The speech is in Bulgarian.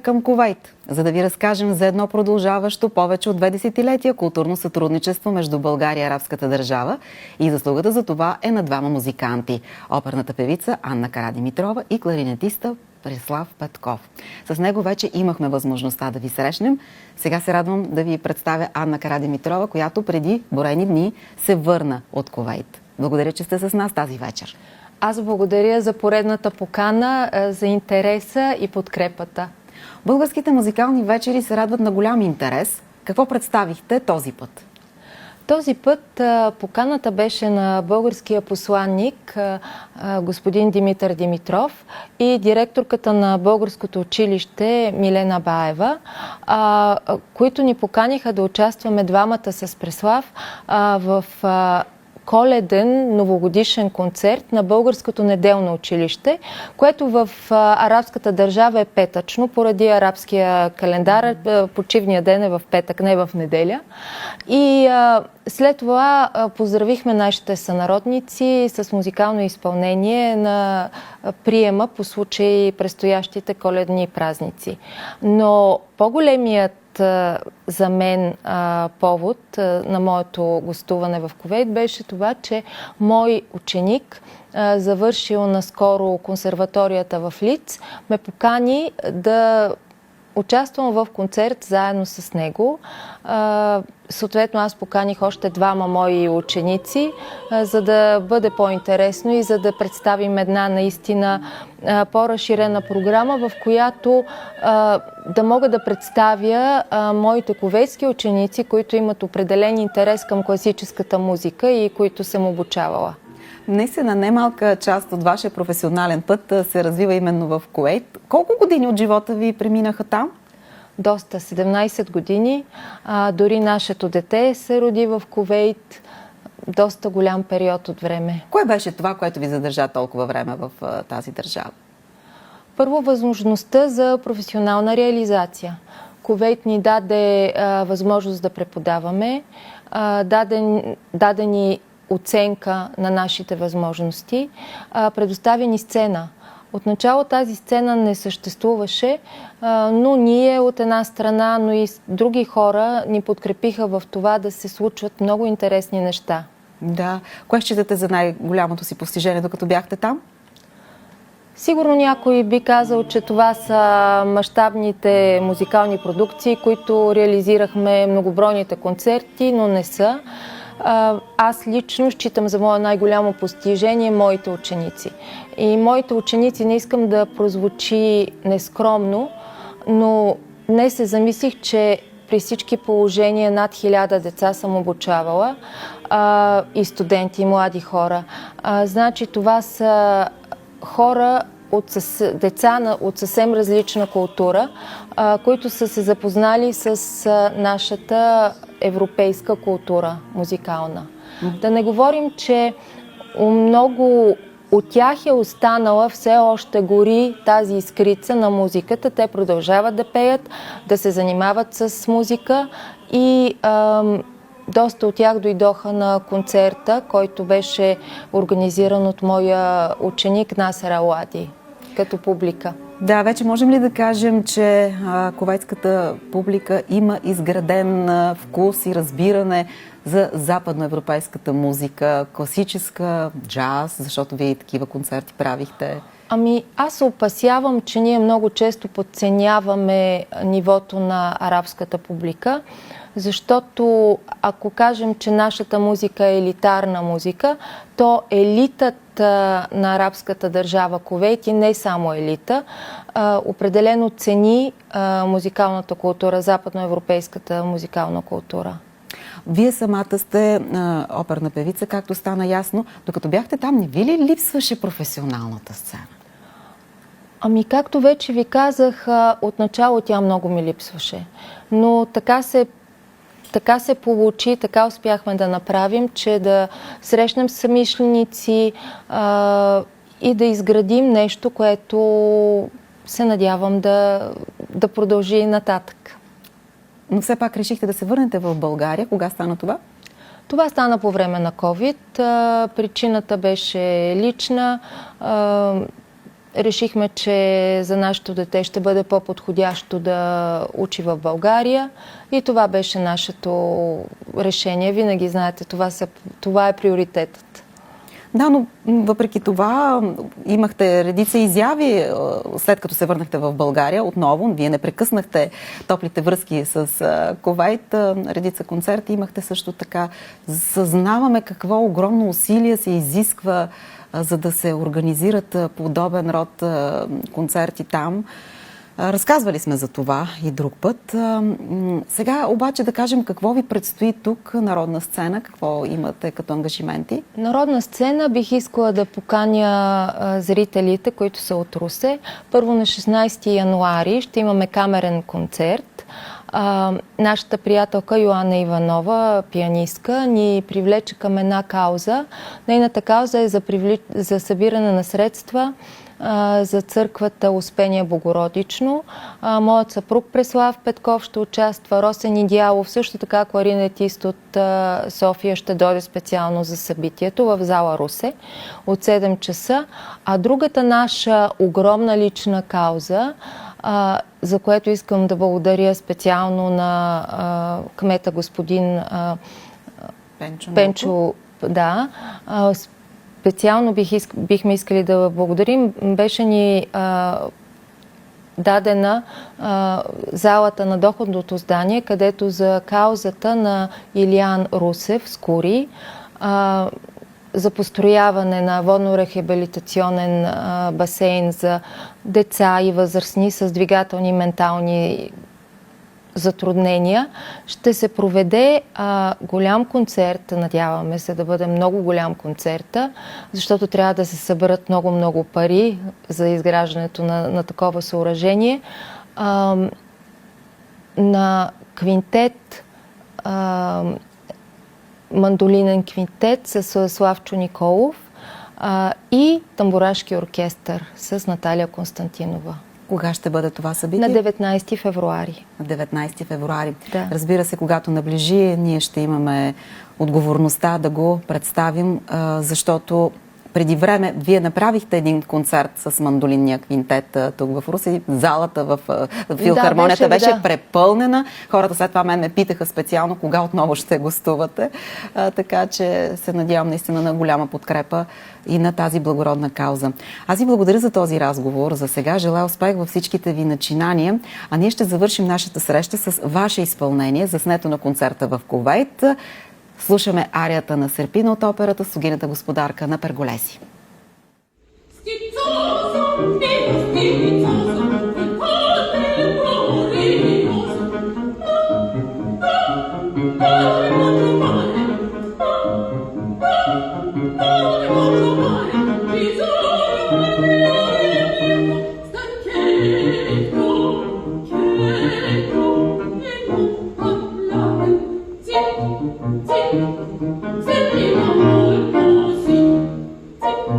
към Кувейт, за да ви разкажем за едно продължаващо повече от 2 десетилетия културно сътрудничество между България и арабската държава, и заслугата за това е на двама музиканти – оперната певица Анна Карадимитрова и кларинетиста Преслав Петков. С него вече имахме възможността да ви срещнем. Сега се радвам да ви представя Анна Карадимитрова, която преди броени дни се върна от Кувейт. Благодаря, че сте с нас тази вечер. Аз благодаря за поредната покана, за интереса и подкрепата. Българските музикални вечери се радват на голям интерес. Какво представихте този път? Този път поканата беше на българския посланник господин Димитър Димитров и директорката на българското училище Милена Баева, които ни поканиха да участваме двамата с Преслав в коледен новогодишен концерт на Българското неделно училище, което в арабската държава е петъчно, поради арабския календар. Почивния ден е в петък, не в неделя. И след това поздравихме нашите сънародници с музикално изпълнение на приема по случай предстоящите коледни празници. Но по-големият за мен повод на моето гостуване в Кувейт беше това, че мой ученик, завършил наскоро консерваторията в Лиц, ме покани да участвам в концерт заедно с него. Съответно, аз поканих още двама мои ученици, за да бъде по-интересно и за да представим една наистина по-разширена програма, в която да мога да представя моите кувейтски ученици, които имат определен интерес към класическата музика и които съм обучавала. Наистина, немалка част от вашия професионален път се развива именно в Кувейт. Колко години от живота ви преминаха там? Доста, 17 години. Дори нашето дете се роди в Кувейт. Доста голям период от време. Кое беше това, което ви задържа толкова време в тази държава? Първо, възможността за професионална реализация. Кувейт ни даде възможност да преподаваме, даде ни оценка на нашите възможности, предоставя ни сцена. Отначало тази сцена не съществуваше, но ние от една страна, но и други хора ни подкрепиха в това да се случват много интересни неща. Да. Кое считате за най-голямото си постижение, докато бяхте там? Сигурно някой би казал, че това са мащабните музикални продукции, които реализирахме, многобройните концерти, но не са. Аз лично считам за мое най-голямо постижение моите ученици. И моите ученици, не искам да прозвучи нескромно, но днес се замислих, че при всички положения над 1000 деца съм обучавала, и студенти, и млади хора. Значи това са хора, деца от съвсем различна култура, които са се запознали с нашата европейска култура музикална. Да не говорим, че много от тях е останала, все още гори тази искрица на музиката. Те продължават да пеят, да се занимават с музика и доста от тях дойдоха на концерта, който беше организиран от моя ученик Насер Ауади, като публика. Да, вече можем ли да кажем, че кувейтската публика има изграден вкус и разбиране за западноевропейската музика, класическа, джаз, защото вие и такива концерти правихте? Ами, аз се опасявам, че ние много често подценяваме нивото на арабската публика, защото ако кажем, че нашата музика е елитарна музика, то елитът на арабската държава Кувейт и не само елита, определено цени музикалната култура, западноевропейската музикална култура. Вие самата сте оперна певица, както стана ясно. Докато бяхте там, не ви ли липсваше професионалната сцена? Ами, както вече ви казах, отначало тя много ми липсваше. Но така се получи, така успяхме да направим, че да срещнем съмишленици и да изградим нещо, което се надявам да продължи нататък. Но все пак решихте да се върнете в България. Кога стана това? Това стана по време на COVID. Причината беше лична. решихме, че за нашето дете ще бъде по-подходящо да учи в България и това беше нашето решение. Винаги знаете, това е приоритетът. Да, но въпреки това имахте редица изяви, след като се върнахте в България отново. Вие не прекъснахте топлите връзки с Кувейт. Редица концерти имахте също така. Съзнаваме какво огромно усилие се изисква, за да се организират подобен род концерти там. Разказвали сме за това и друг път. Сега обаче да кажем какво ви предстои тук, Народна сцена, какво имате като ангажименти? Народна сцена бих искала да поканя зрителите, които са от Русе. Първо на 16 януари ще имаме камерен концерт. Нашата приятелка Йоанна Иванова, пианистка, ни привлече към една кауза. Нейната кауза е за събиране на средства за църквата Успение Богородично. Моят съпруг Преслав Петков ще участва, Росен Идеалов, също така кларинетист от София ще дойде специално за събитието в зала Русе от 7 часа. А другата наша огромна лична кауза, за което искам да благодаря специално на кмета господин Пенчо, да, специално бихме искали да благодарим. Беше ни дадена залата на доходното здание, където за каузата на Илиян Русев Скури за построяване на водно-рехабилитационен басейн за деца и възрастни с двигателни и ментални затруднения, ще се проведе голям концерт. Надяваме се да бъде много голям концерта, защото трябва да се съберат много пари за изграждането на такова съоръжение. На квинтет, мандолинен квинтет с Славчо Николов и тамбурашки оркестър с Наталия Константинова. Кога ще бъде това събитие? На 19 февруари. На 19 февруари. Да. Разбира се, когато наближи, ние ще имаме отговорността да го представим, защото преди време вие направихте един концерт с мандолинния квинтет тук в Русе. Залата в филхармонията беше препълнена. Хората след това ме питаха специално кога отново ще гостувате. Така че се надявам наистина на голяма подкрепа и на тази благородна кауза. Аз ви благодаря за този разговор. За сега желая успех във всичките ви начинания. А ние ще завършим нашата среща с ваше изпълнение, заснето на концерта в Кувейт. Слушаме арията на Серпина от операта "Слугинята господарка" на Перголеси. Thank you.